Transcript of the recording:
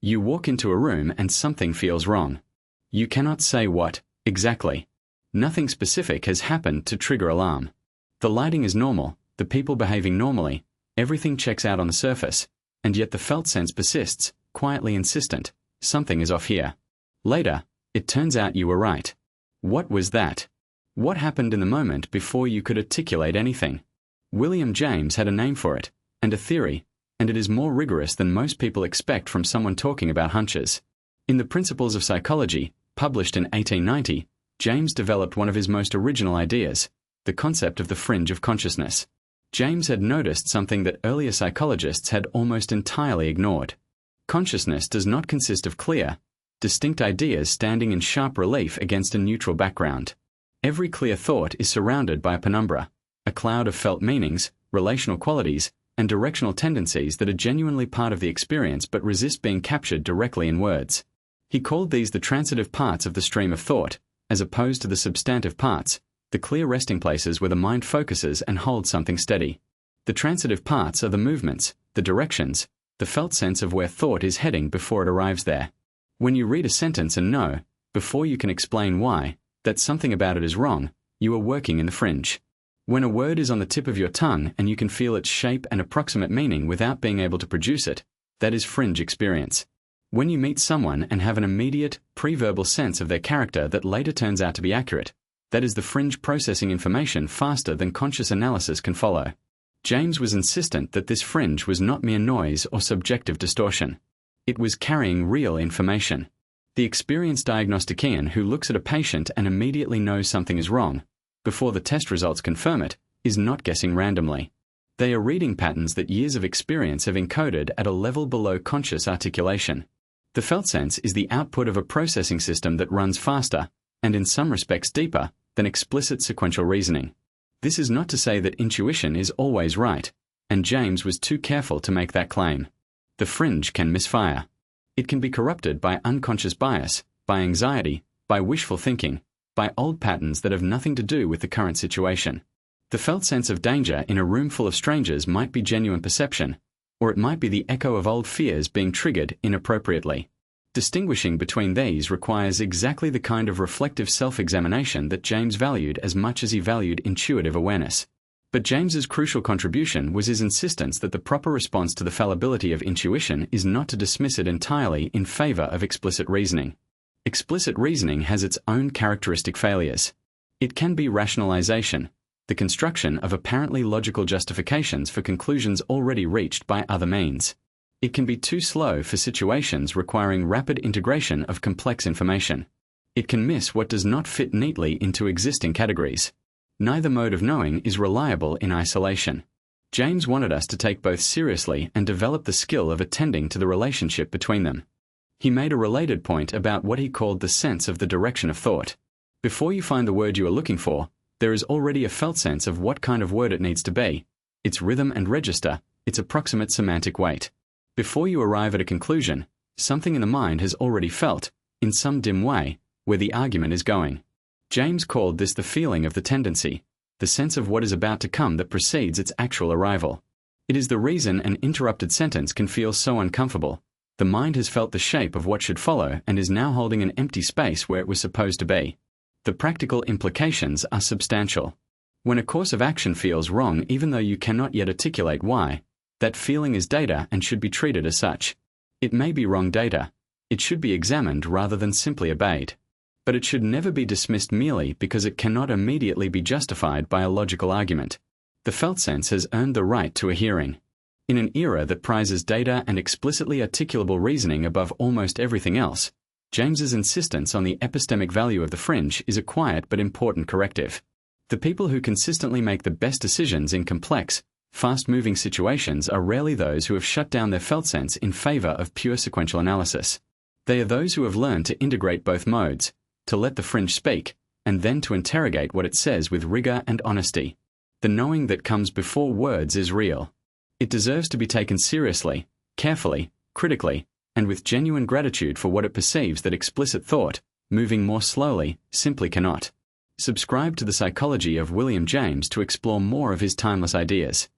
You walk into a room and something feels wrong. You cannot say what, exactly. Nothing specific has happened to trigger alarm. The lighting is normal, the people behaving normally, everything checks out on the surface, and yet the felt sense persists, quietly insistent, something is off here. Later, it turns out you were right. What was that? What happened in the moment before you could articulate anything? William James had a name for it, and a theory, and it is more rigorous than most people expect from someone talking about hunches. In the Principles of Psychology, published in 1890, James developed one of his most original ideas, the concept of the fringe of consciousness. James had noticed something that earlier psychologists had almost entirely ignored. Consciousness does not consist of clear, distinct ideas standing in sharp relief against a neutral background. Every clear thought is surrounded by a penumbra, a cloud of felt meanings, relational qualities, and directional tendencies that are genuinely part of the experience but resist being captured directly in words. He called these the transitive parts of the stream of thought, as opposed to the substantive parts, the clear resting places where the mind focuses and holds something steady. The transitive parts are the movements, the directions, the felt sense of where thought is heading before it arrives there. When you read a sentence and know, before you can explain why, that something about it is wrong, you are working in the fringe. When a word is on the tip of your tongue and you can feel its shape and approximate meaning without being able to produce it, that is fringe experience. When you meet someone and have an immediate, pre-verbal sense of their character that later turns out to be accurate, that is the fringe processing information faster than conscious analysis can follow. James was insistent that this fringe was not mere noise or subjective distortion. It was carrying real information. The experienced diagnostician who looks at a patient and immediately knows something is wrong, before the test results confirm it, is not guessing randomly. They are reading patterns that years of experience have encoded at a level below conscious articulation. The felt sense is the output of a processing system that runs faster, and in some respects deeper, than explicit sequential reasoning. This is not to say that intuition is always right, and James was too careful to make that claim. The fringe can misfire. It can be corrupted by unconscious bias, by anxiety, by wishful thinking, by old patterns that have nothing to do with the current situation. The felt sense of danger in a room full of strangers might be genuine perception, or it might be the echo of old fears being triggered inappropriately. Distinguishing between these requires exactly the kind of reflective self-examination that James valued as much as he valued intuitive awareness. But James's crucial contribution was his insistence that the proper response to the fallibility of intuition is not to dismiss it entirely in favor of explicit reasoning. Explicit reasoning has its own characteristic failures. It can be rationalization, the construction of apparently logical justifications for conclusions already reached by other means. It can be too slow for situations requiring rapid integration of complex information. It can miss what does not fit neatly into existing categories. Neither mode of knowing is reliable in isolation. James wanted us to take both seriously and develop the skill of attending to the relationship between them. He made a related point about what he called the sense of the direction of thought. Before you find the word you are looking for, there is already a felt sense of what kind of word it needs to be, its rhythm and register, its approximate semantic weight. Before you arrive at a conclusion, something in the mind has already felt, in some dim way, where the argument is going. James called this the feeling of the tendency, the sense of what is about to come that precedes its actual arrival. It is the reason an interrupted sentence can feel so uncomfortable. The mind has felt the shape of what should follow and is now holding an empty space where it was supposed to be. The practical implications are substantial. When a course of action feels wrong even though you cannot yet articulate why, that feeling is data and should be treated as such. It may be wrong data. It should be examined rather than simply obeyed. But it should never be dismissed merely because it cannot immediately be justified by a logical argument. The felt sense has earned the right to a hearing. In an era that prizes data and explicitly articulable reasoning above almost everything else, James's insistence on the epistemic value of the fringe is a quiet but important corrective. The people who consistently make the best decisions in complex, fast-moving situations are rarely those who have shut down their felt sense in favor of pure sequential analysis. They are those who have learned to integrate both modes, to let the fringe speak, and then to interrogate what it says with rigor and honesty. The knowing that comes before words is real. It deserves to be taken seriously, carefully, critically, and with genuine gratitude for what it perceives that explicit thought, moving more slowly, simply cannot. Subscribe to The Psychology of William James to explore more of his timeless ideas.